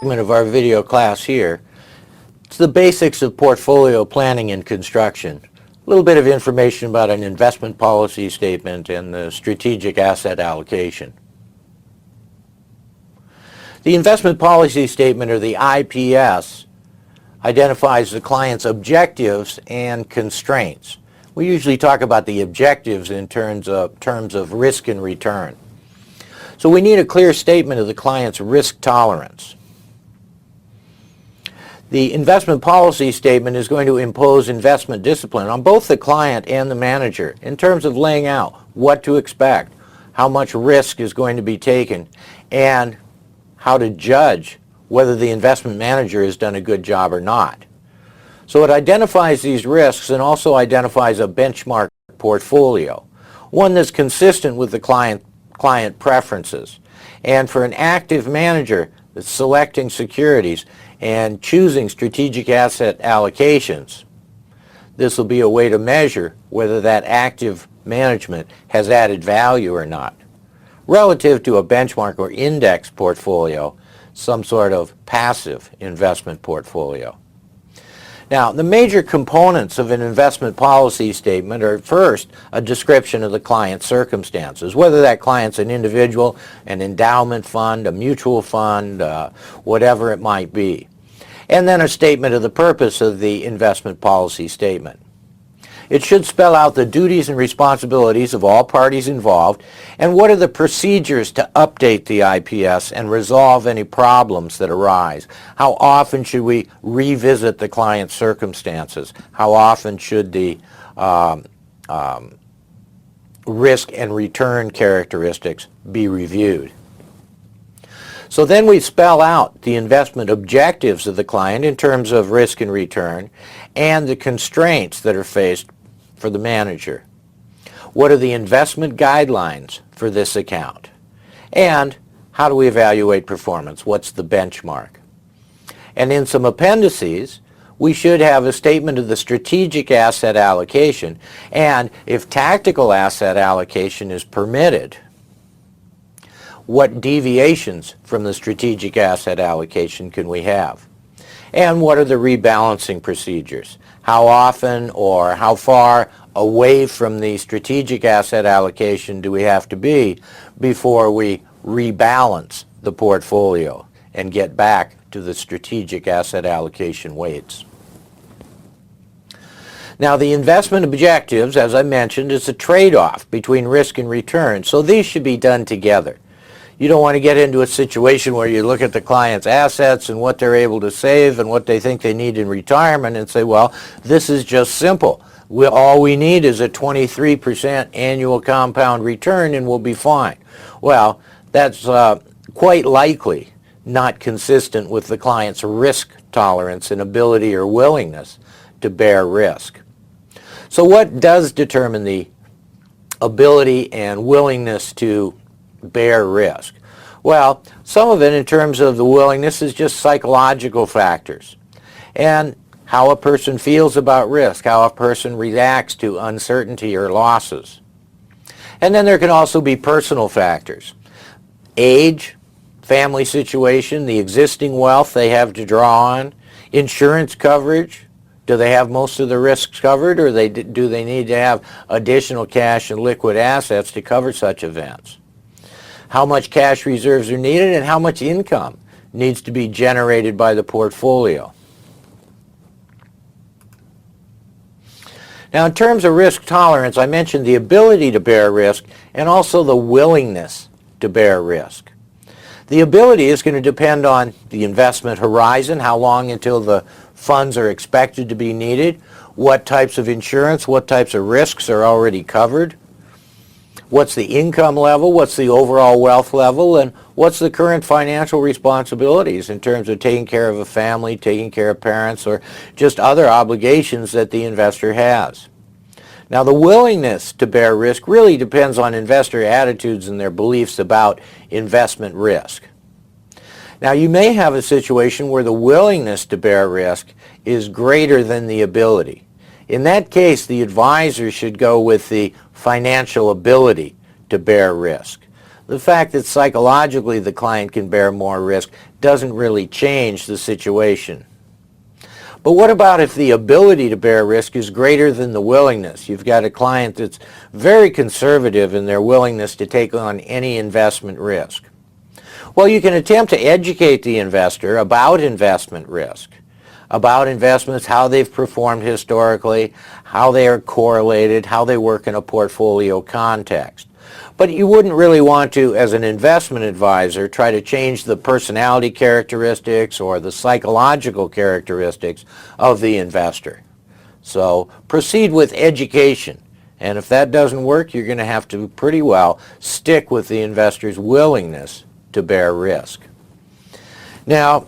Of our video class here. It's the basics of portfolio planning and construction. A little bit of information about an investment policy statement and the strategic asset allocation. The investment policy statement, or the IPS, identifies the client's objectives and constraints. We usually talk about the objectives in terms of risk and return. So we need a clear statement of the client's risk tolerance. The investment policy statement is going to impose investment discipline on both the client and the manager in terms of laying out what to expect, how much risk is going to be taken, and how to judge whether the investment manager has done a good job or not. So it identifies these risks and also identifies a benchmark portfolio, one that's consistent with the client preferences. And for an active manager that's selecting securities and choosing strategic asset allocations, this will be a way to measure whether that active management has added value or not, relative to a benchmark or index portfolio, some sort of passive investment portfolio. Now, the major components of an investment policy statement are, first, a description of the client's circumstances, whether that client's an individual, an endowment fund, a mutual fund, whatever it might be. And then a statement of the purpose of the investment policy statement. It should spell out the duties and responsibilities of all parties involved and what are the procedures to update the IPS and resolve any problems that arise. How often should we revisit the client's circumstances? How often should the risk and return characteristics be reviewed? So then we spell out the investment objectives of the client in terms of risk and return and the constraints that are faced for the manager. What are the investment guidelines for this account? And how do we evaluate performance? What's the benchmark? And in some appendices, we should have a statement of the strategic asset allocation, and if tactical asset allocation is permitted, what deviations from the strategic asset allocation can we have? And what are the rebalancing procedures? How often or how far away from the strategic asset allocation do we have to be before we rebalance the portfolio and get back to the strategic asset allocation weights? Now, the investment objectives, as I mentioned, is a trade-off between risk and return, so these should be done together. You don't want to get into a situation where you look at the client's assets and what they're able to save and what they think they need in retirement and say, well, this is just simple. All we need is a 23% annual compound return and we'll be fine. Well, that's quite likely not consistent with the client's risk tolerance and ability or willingness to bear risk. So what does determine the ability and willingness to bear risk? Well, some of it in terms of the willingness is just psychological factors and how a person feels about risk, how a person reacts to uncertainty or losses. And then there can also be personal factors. Age, family situation, the existing wealth they have to draw on, insurance coverage. Do they have most of the risks covered, or do they need to have additional cash and liquid assets to cover such events? How much cash reserves are needed and how much income needs to be generated by the portfolio. Now, in terms of risk tolerance, I mentioned the ability to bear risk and also the willingness to bear risk. The ability is going to depend on the investment horizon, how long until the funds are expected to be needed, what types of insurance, what types of risks are already covered, what's the income level, what's the overall wealth level, and what's the current financial responsibilities in terms of taking care of a family, taking care of parents, or just other obligations that the investor has. Now, the willingness to bear risk really depends on investor attitudes and their beliefs about investment risk. Now, you may have a situation where the willingness to bear risk is greater than the ability. In that case, the advisor should go with the financial ability to bear risk. The fact that psychologically the client can bear more risk doesn't really change the situation. But what about if the ability to bear risk is greater than the willingness? You've got a client that's very conservative in their willingness to take on any investment risk. Well, you can attempt to educate the investor about investment risk, about investments, how they've performed historically, how they are correlated, how they work in a portfolio context. But you wouldn't really want to, as an investment advisor, try to change the personality characteristics or the psychological characteristics of the investor. So proceed with education. And if that doesn't work, you're going to have to pretty well stick with the investor's willingness to bear risk. Now,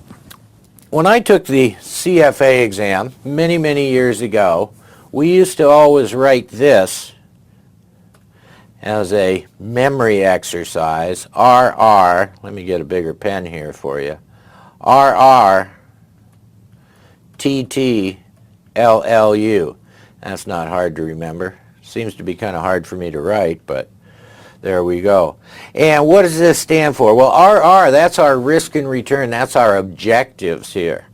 when I took the CFA exam many, many years ago, we used to always write this as a memory exercise, RR, let me get a bigger pen here for you, RR, TT, LLU. That's not hard to remember. Seems to be kind of hard for me to write, but there we go. And what does this stand for? Well, RR, that's our risk and return. That's our objectives here.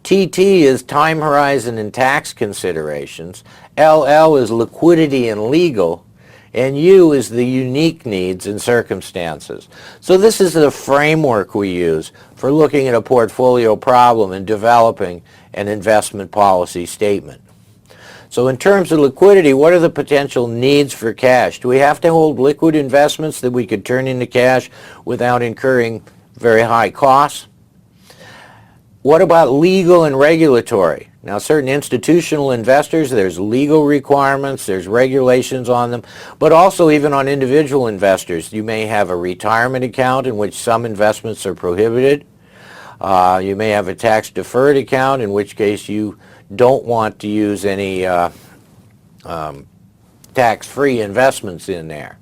TT is time horizon and tax considerations. LL is liquidity and legal. And U is the unique needs and circumstances. So this is the framework we use for looking at a portfolio problem and developing an investment policy statement. So in terms of liquidity, what are the potential needs for cash? Do we have to hold liquid investments that we could turn into cash without incurring very high costs? What about legal and regulatory? Now, certain institutional investors, there's legal requirements, there's regulations on them, but also even on individual investors. You may have a retirement account in which some investments are prohibited. You may have a tax-deferred account, in which case you don't want to use any tax-free investments in there.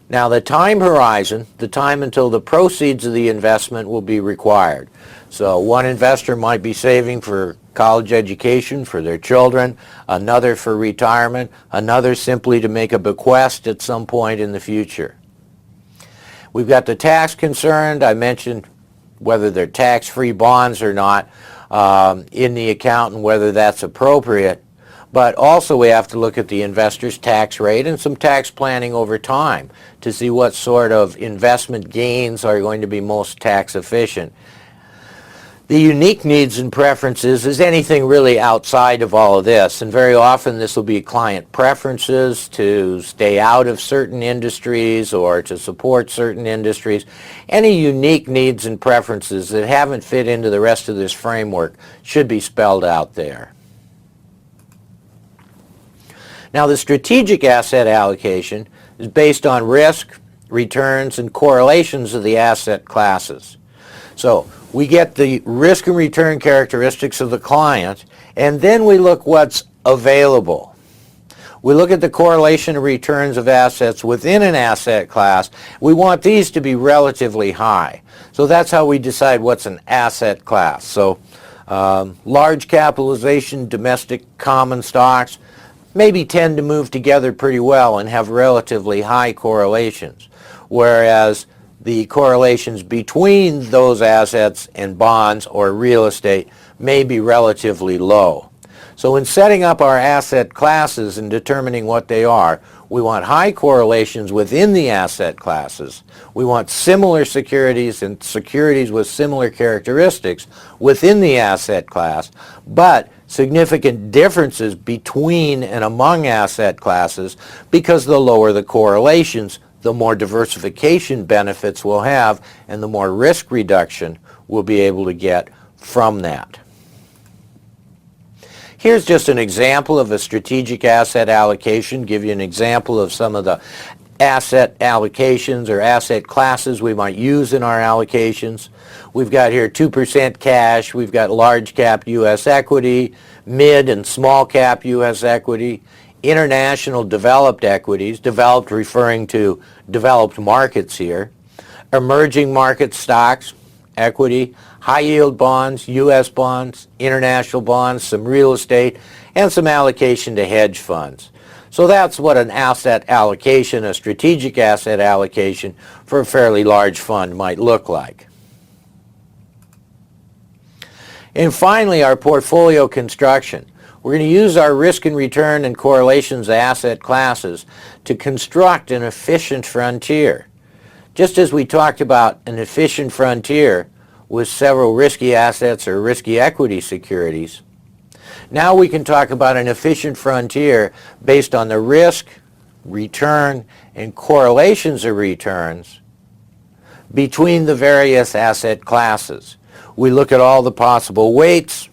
Now, the time horizon, the time until the proceeds of the investment will be required. So one investor might be saving for college education for their children, another for retirement, another simply to make a bequest at some point in the future. We've got the tax concerned. I mentioned whether they're tax-free bonds or not in the account and whether that's appropriate. But also we have to look at the investor's tax rate and some tax planning over time to see what sort of investment gains are going to be most tax efficient. The unique needs and preferences is anything really outside of all of this, and very often this will be client preferences to stay out of certain industries or to support certain industries. Any unique needs and preferences that haven't fit into the rest of this framework should be spelled out there. Now, the strategic asset allocation is based on risk, returns, and correlations of the asset classes. So we get the risk and return characteristics of the client, and then we look what's available. We look at the correlation of returns of assets within an asset class. We want these to be relatively high. So that's how we decide what's an asset class. So large capitalization, domestic common stocks, maybe tend to move together pretty well and have relatively high correlations, whereas the correlations between those assets and bonds or real estate may be relatively low. So in setting up our asset classes and determining what they are, we want high correlations within the asset classes. We want similar securities and securities with similar characteristics within the asset class, but significant differences between and among asset classes, because the lower the correlations, the more diversification benefits we'll have and the more risk reduction we'll be able to get from that. Here's just an example of a strategic asset allocation, give you an example of some of the asset allocations or asset classes we might use in our allocations. We've got here 2% cash, we've got large cap U.S. equity, mid and small cap U.S. equity, international developed equities, developed referring to developed markets here, emerging market stocks, equity, high yield bonds, U.S. bonds, international bonds, some real estate, and some allocation to hedge funds. So that's what an asset allocation, a strategic asset allocation for a fairly large fund might look like. And finally, our portfolio construction. We're going to use our risk and return and correlations asset classes to construct an efficient frontier. Just as we talked about an efficient frontier with several risky assets or risky equity securities, now we can talk about an efficient frontier based on the risk, return, and correlations of returns between the various asset classes. We look at all the possible weights.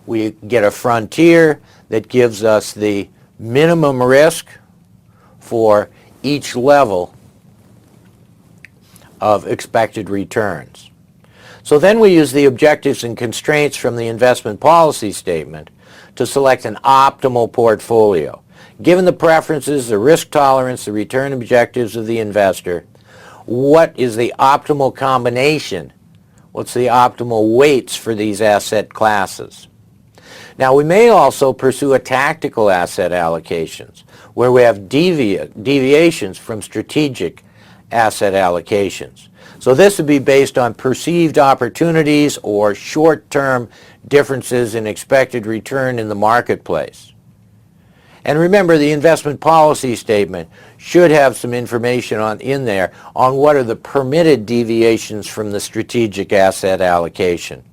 We get a frontier that gives us the minimum risk for each level of expected returns. So then we use the objectives and constraints from the investment policy statement to select an optimal portfolio. Given the preferences, the risk tolerance, the return objectives of the investor, what is the optimal combination? What's the optimal weights for these asset classes? Now, we may also pursue a tactical asset allocations where we have deviations from strategic asset allocations. So this would be based on perceived opportunities or short-term differences in expected return in the marketplace. And remember, the investment policy statement should have some information in there on what are the permitted deviations from the strategic asset allocation.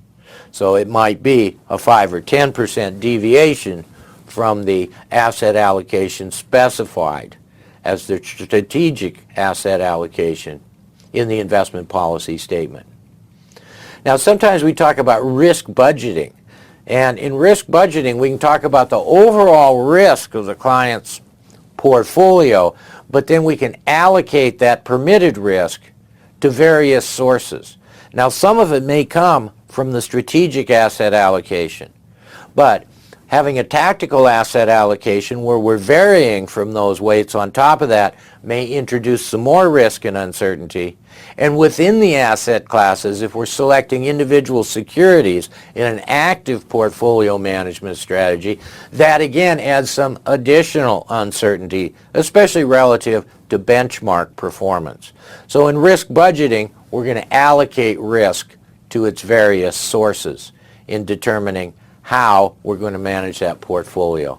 So it might be a 5 or 10% deviation from the asset allocation specified as the strategic asset allocation in the investment policy statement. Now, sometimes we talk about risk budgeting. And in risk budgeting, we can talk about the overall risk of the client's portfolio, but then we can allocate that permitted risk to various sources. Now, some of it may come from the strategic asset allocation, but having a tactical asset allocation where we're varying from those weights on top of that may introduce some more risk and uncertainty. And within the asset classes, if we're selecting individual securities in an active portfolio management strategy, that again adds some additional uncertainty, especially relative to benchmark performance. So in risk budgeting, we're going to allocate risk to its various sources in determining how we're going to manage that portfolio.